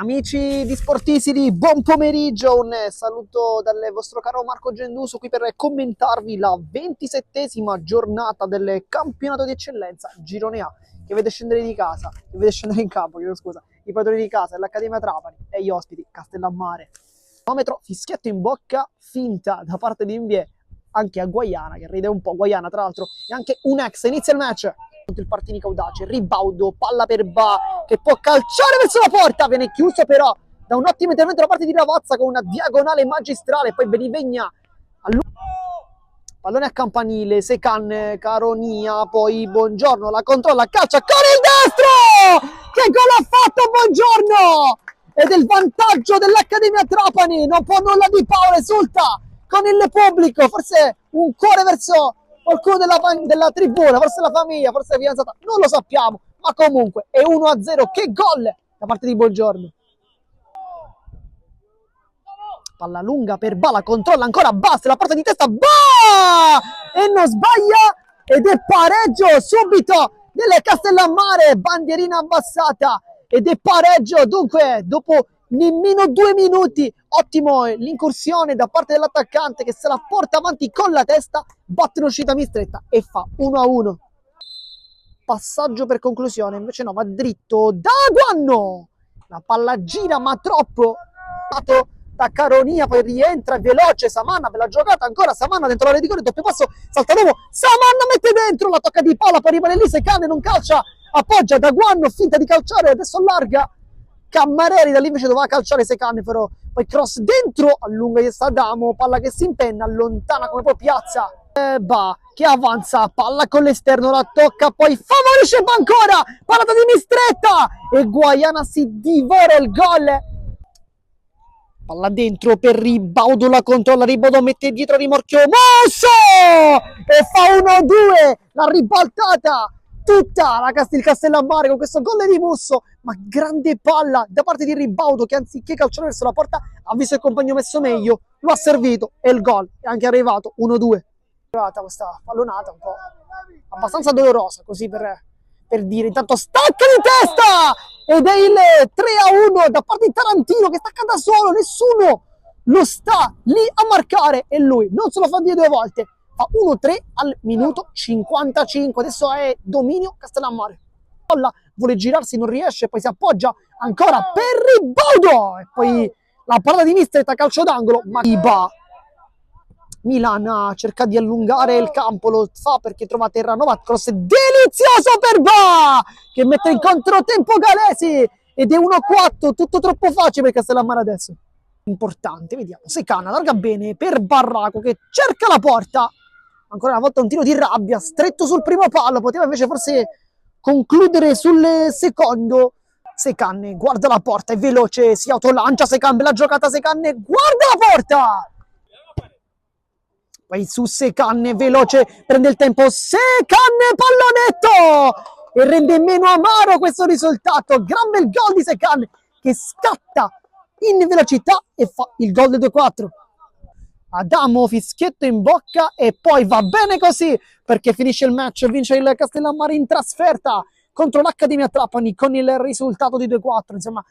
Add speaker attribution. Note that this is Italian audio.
Speaker 1: Amici di Sportisidi, buon pomeriggio, un saluto dal vostro caro Marco Genduso qui per commentarvi la 27esima giornata del campionato di eccellenza Girone A, che vede scendere di casa, che vede scendere in campo, scusa, i padroni di casa, l'Accademia Trapani e gli ospiti Castellammare. Cronometro, fischietto in bocca, finta da parte di Inviè, anche a Guaiana, che ride un po', Guaiana tra l'altro, e anche un ex, inizia il match. Il Partinico audace, ribaudo, palla per Ba che può calciare verso la porta, viene chiuso però da un ottimo intervento da parte di Ravazza con una diagonale magistrale, poi Benivegna pallone a campanile, Secan, Caronia, poi Buongiorno, la controlla, calcia con il destro! Che gol ha fatto Buongiorno! Ed è il vantaggio dell'Accademia Trapani, non può nulla di Paolo, esulta con il pubblico, forse un cuore verso qualcuno della tribuna, forse la famiglia, forse la fidanzata, non lo sappiamo, ma comunque è 1-0, che gol da parte di Buongiorno. Palla lunga per Ba, controlla ancora Ba, la porta di testa, Ba! E non sbaglia, ed è pareggio subito delle Castellammare, bandierina abbassata, ed è pareggio, dunque, dopo nemmeno 2 minuti, ottimo l'incursione da parte dell'attaccante che se la porta avanti con la testa, batte un'uscita mistretta e fa 1-1. Passaggio per conclusione, invece no, va dritto da Guanno, la palla gira ma troppo, da Caronia, poi rientra veloce Samanna, bella giocata ancora Samanna dentro l'area di rigore, doppio passo, salta d'uomo, Samanna mette dentro, la tocca di palla, poi rimane lì, Secane non calcia, appoggia da Guanno, finta di calciare, adesso allarga Cammareri, da lì invece doveva calciare Secane, però poi cross dentro, allunga di Sadamo, palla che si impenna, allontana come poi piazza Ba, che avanza, palla con l'esterno, la tocca, poi favorisce Ba ancora, parata di Mistretta e Guaiana si divora il gol. Palla dentro per Ribaudo, la controlla, Ribaudo mette dietro a rimorchio Mosso e fa 1-2, la ribaltata tutta il Castellammare con questo gol di Musso, ma grande palla da parte di Ribaudo che anziché calciare verso la porta ha visto il compagno messo meglio, lo ha servito e il gol è anche arrivato 1-2. È arrivata questa pallonata un po' abbastanza dolorosa così per dire, intanto stacca di testa ed è il 3-1 da parte di Tarantino che stacca da solo, nessuno lo sta lì a marcare e lui non se lo fa dire 2 volte. Fa 1-3 al minuto 55, adesso è dominio Castellammare. Vuole girarsi, non riesce, poi si appoggia ancora per Ribaudo e poi la parata di Mistretta, calcio d'angolo, ma Iba Milana cerca di allungare il campo, lo fa perché trova Terranova, cross delizioso per Ba che mette in controtempo Galesi ed è 1-4, tutto troppo facile per Castellammare adesso. Importante, vediamo, Secana allarga bene per Barraco che cerca la porta, ancora una volta un tiro di rabbia, stretto sul primo palo, poteva invece forse concludere sul secondo. Secanne guarda la porta, è veloce, si autolancia Secan, bella giocata Secanne, guarda la porta! Poi su Secanne, veloce, prende il tempo, Secanne, pallonetto! E rende meno amaro questo risultato, gran bel gol di Secanne che scatta in velocità e fa il gol del 2-4. Adamo, fischietto in bocca e poi va bene così perché finisce il match, vince il Castellammare in trasferta contro l'Accademia Trapani con il risultato di 2-4, insomma